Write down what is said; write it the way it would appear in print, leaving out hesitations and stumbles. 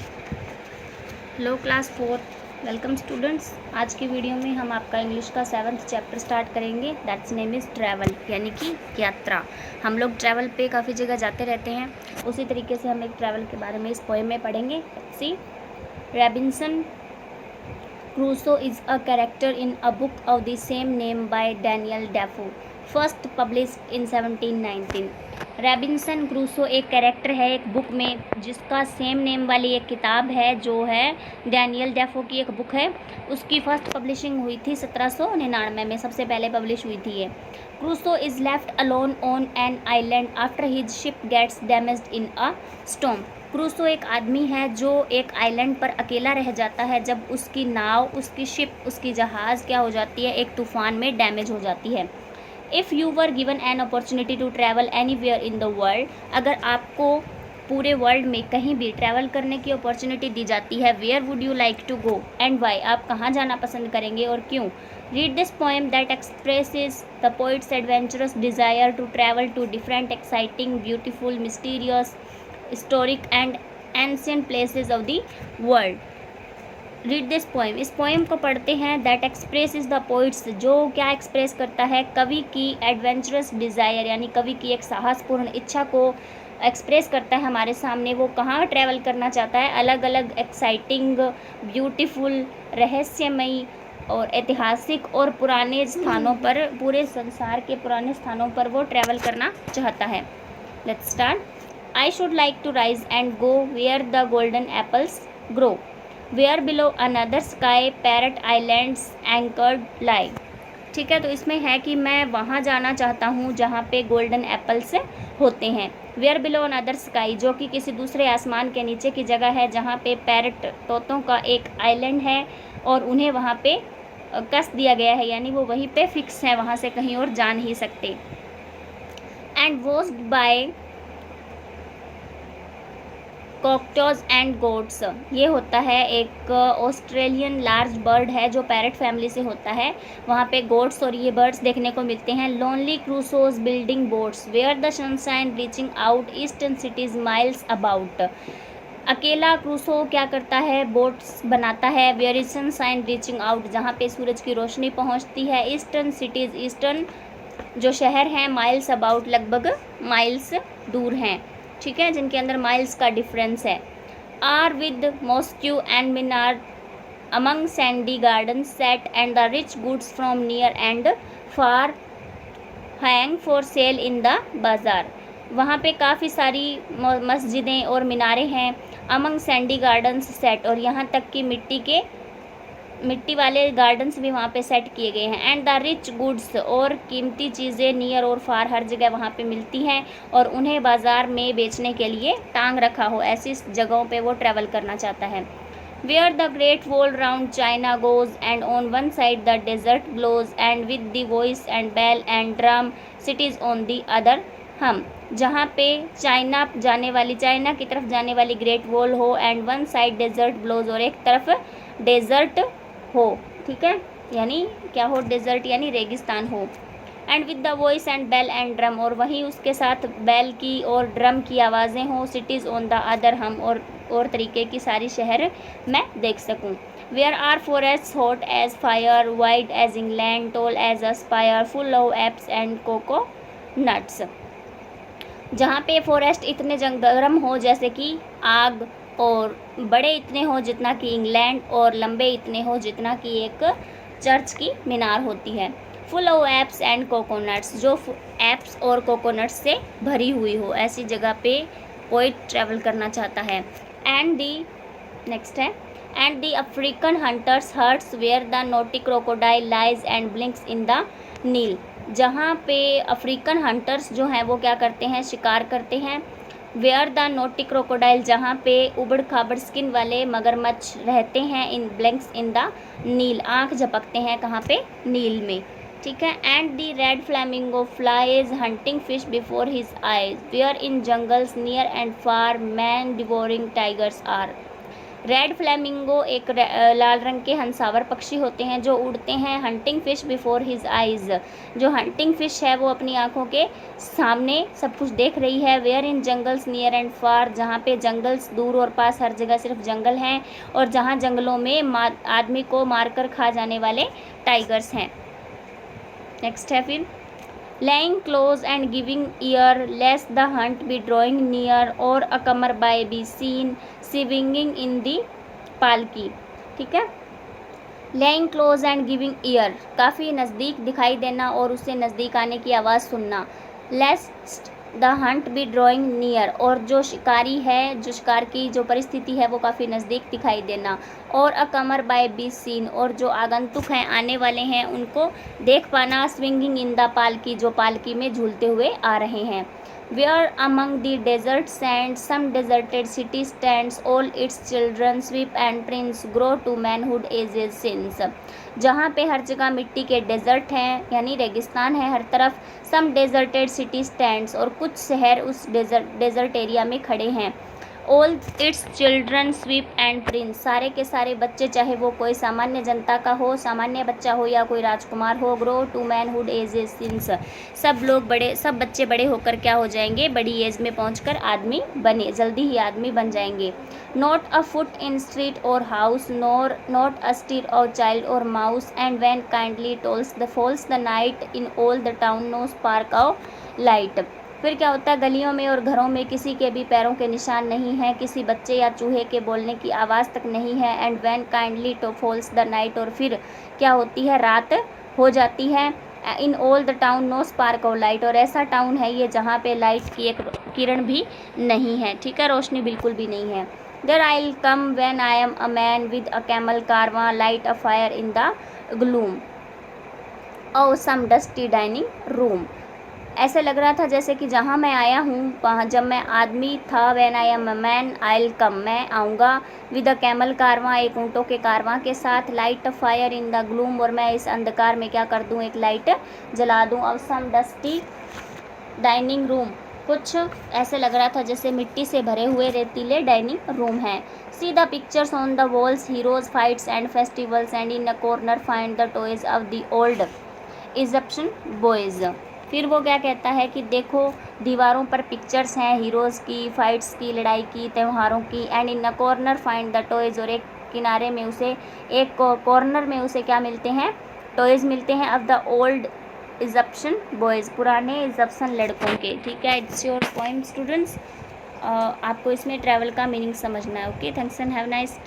Hello class 4। Welcome students. आज की video में हम आपका इंग्लिश का 7th चैप्टर स्टार्ट करेंगे। दैट्स नेम इज़ ट्रैवल, यानी कि यात्रा। हम लोग ट्रैवल पे काफ़ी जगह जाते रहते हैं, उसी तरीके से हम एक ट्रैवल के बारे में इस पोएम में पढ़ेंगे। सी Robinson Crusoe is a character in a book of the same name by Daniel Defoe, first published in 1719। Robinson Crusoe एक कैरेक्टर है एक बुक में जिसका सेम नेम वाली एक किताब है, जो है डैनियल डेफो की एक बुक है। उसकी फर्स्ट पब्लिशिंग हुई थी 1799 में, सबसे पहले पब्लिश हुई थी ये। Crusoe is left alone on an island after his ship gets damaged in a storm. Crusoe एक आदमी है जो एक आइलैंड पर अकेला रह जाता है जब उसकी नाव, उसकी शिप, उसकी जहाज़ क्या हो जाती है, एक तूफ़ान में डैमेज हो जाती है। If you were given an opportunity to travel anywhere in the world, अगर आपको पूरे वर्ल्ड में कहीं भी ट्रैवल करने की अपॉर्चुनिटी दी जाती है, where would you like to go and why, आप कहाँ जाना पसंद करेंगे और क्यों। Read this poem that expresses the poet's adventurous desire to travel to different exciting beautiful mysterious historic and ancient places of the world. Read this poem, इस poem को पढ़ते हैं। That express is the poet's, जो क्या express करता है, कवि की एडवेंचरस डिज़ायर, यानी कवि की एक साहसपूर्ण इच्छा को एक्सप्रेस करता है हमारे सामने। वो कहाँ ट्रैवल करना चाहता है, अलग अलग एक्साइटिंग ब्यूटीफुल रहस्यमयी और ऐतिहासिक और पुराने स्थानों पर, पूरे संसार के पुराने स्थानों पर वो ट्रैवल करना चाहता है। Let's start. I should like to rise and go where the golden apples grow, where below another sky parrot islands anchored lie. ठीक है, तो इसमें है कि मैं वहाँ जाना चाहता हूँ जहाँ पे गोल्डन एप्पल्स होते हैं। वेयर बिलो अनदर स्काई, जो कि किसी दूसरे आसमान के नीचे की जगह है, जहाँ पे पैरट तोतों का एक आइलैंड है और उन्हें वहाँ पे कस दिया गया है, यानी वो वहीं पे फिक्स है, वहाँ से कहीं और जा नहीं सकते। And watched by cockatoos and goats, ये होता है एक ऑस्ट्रेलियन लार्ज बर्ड है जो पैरट फैमिली से होता है। वहाँ पे गोट्स और ये बर्ड्स देखने को मिलते हैं। Lonely Crusoes building boats where the sunshine reaching out eastern cities miles about. अकेला क्रूसो क्या करता है, बोट्स बनाता है। Where is sunshine reaching out, जहाँ पे सूरज की रोशनी पहुँचती है। ईस्टर्न सिटीज़, ईस्टर्न जो शहर हैं, माइल्स अबाउट, लगभग माइल्स दूर हैं, ठीक है, जिनके अंदर माइल्स का डिफरेंस है। Are with mosque and minaret among sandy garden set and the rich goods from near and far hang for sale in the bazaar. वहाँ पे काफ़ी सारी मस्जिदें और मीनारें हैं। अमंग सैंडी गार्डन्स सेट, और यहाँ तक कि मिट्टी वाले गार्डन्स भी वहाँ पे सेट किए गए हैं। एंड द रिच गुड्स, और कीमती चीज़ें नियर और फार, हर जगह वहाँ पे मिलती हैं और उन्हें बाज़ार में बेचने के लिए टांग रखा हो, ऐसी जगहों पे वो ट्रैवल करना चाहता है। Where the Great Wall round China goes and on one side the desert glows and with the voice and bell and drum cities on the other hum, जहाँ पे चाइना की तरफ जाने वाली ग्रेट वॉल हो and one side desert blows, और एक तरफ डेजर्ट हो, ठीक है, यानी क्या हो, डेजर्ट यानी रेगिस्तान हो। And with the voice and bell and drum, और वहीं उसके साथ बेल की और ड्रम की आवाज़ें हों। सिटीज़ ऑन द अदर हम, और तरीके की सारी शहर मैं देख सकूं। Where are forest hot as fire wide as England tall as a spire full of apes and coconuts, जहाँ पे फॉरेस्ट इतने गर्म हो जैसे कि आग, और बड़े इतने हो जितना कि इंग्लैंड, और लंबे इतने हो जितना कि एक चर्च की मीनार होती है। Full of apes and coconuts, जो एप्स और कोकोनट्स से भरी हुई हो, ऐसी जगह पे पोइट ट्रैवल करना चाहता है। एंड दी नेक्स्ट है, and the African hunters huts where the knotty crocodile lies and blinks in the Nile, जहाँ पे अफ्रीकन हंटर्स जो हैं वो क्या करते हैं, शिकार करते हैं। वेयर द नोटी क्रोकोडाइल, जहाँ पे उबड़ खाबड़ स्किन वाले मगरमच्छ रहते हैं। इन ब्लैंक्स इन द नील, आँख झपकते हैं कहाँ पे, नील में, ठीक है। And the red flamingo flies hunting fish before his eyes where in jungles near and far man devouring tigers are. Red flamingo एक लाल रंग के हंसावर पक्षी होते हैं जो उड़ते हैं। Hunting fish before his eyes, जो हंटिंग फिश है वो अपनी आंखों के सामने सब कुछ देख रही है। Where in jungles near and far, जहाँ पे जंगल्स दूर और पास, हर जगह सिर्फ जंगल हैं। और जहाँ जंगलों में आदमी को मारकर खा जाने वाले टाइगर्स हैं। नेक्स्ट है फिर laying close and giving ear lest the hunt be drawing near or a comer by be seen swinging in the पालकी। ठीक है, laying close and giving ear, काफ़ी नज़दीक दिखाई देना और उससे नज़दीक आने की आवाज़ सुनना। lest the hunt be drawing near, और जो शिकारी है, जो शिकार की जो परिस्थिति है वो काफ़ी नज़दीक दिखाई देना। और a comer by be seen, और जो आगंतुक हैं, आने वाले हैं, उनको देख पाना। swinging in the पालकी, जो पालकी में झूलते हुए आ रहे हैं। Where among the desert sands some deserted city stands, all its children sweep and prince grow to manhood ages since, जहाँ पे हर जगह मिट्टी के डेजर्ट हैं यानी रेगिस्तान है हर तरफ। सम डेजर्टेड सिटी स्टैंड्स, और कुछ शहर उस डेजर्ट एरिया में खड़े हैं। All it's children SVEEP and Prince, सारे के सारे बच्चे, चाहे वो कोई सामान्य जनता का हो, सामान्य बच्चा हो या कोई राजकुमार हो, grow to manhood ages since, सब बच्चे बड़े होकर क्या हो जाएंगे, बड़ी एज में पहुंचकर आदमी बने, जल्दी ही आदमी बन जाएंगे। Not a foot in street or house, not a stir or child or mouse, and when kindly falls the night in all the town no spark of light. फिर क्या होता है, गलियों में और घरों में किसी के भी पैरों के निशान नहीं हैं, किसी बच्चे या चूहे के बोलने की आवाज़ तक नहीं है। And when kindly to falls the night, और फिर क्या होती है, रात हो जाती है। In all the town no spark of light, और ऐसा टाउन है ये जहाँ पे लाइट की एक किरण भी नहीं है। ठीक है, रोशनी बिल्कुल भी नहीं है। There I will come when I am a man with a camel caravan, light a fire in the gloom और सम डस्टी डाइनिंग रूम। ऐसे लग रहा था जैसे कि जहाँ मैं आया हूँ वहाँ जब मैं आदमी था। When I am a man I will कम, मैं आऊँगा। विद अ कैमल कारवां, एक ऊँटों के कारवां के साथ। Light a fire in the gloom, और मैं इस अंधकार में क्या कर दूँ, एक लाइट जला दूँ। और सम डस्टी डाइनिंग रूम, कुछ ऐसे लग रहा था जैसे मिट्टी से भरे हुए रेतीले डाइनिंग रूम हैं। See the pictures on the walls, heroes fights and festivals, and in a corner find the toys of the old Egyptian boys. फिर वो क्या कहता है कि देखो दीवारों पर पिक्चर्स हैं हीरोज़ की, फाइट्स की, लड़ाई की, त्योहारों की। And in a corner find the toys, और एक किनारे में उसे, एक कॉर्नर में उसे क्या मिलते हैं, टॉयज़ मिलते हैं। Of the old Egyptian boys, पुराने इजिप्शियन लड़कों के। ठीक है, इट्स योर पॉइंट स्टूडेंट्स। आपको इसमें ट्रैवल का मीनिंग समझना है। Okay, thanks and have nice.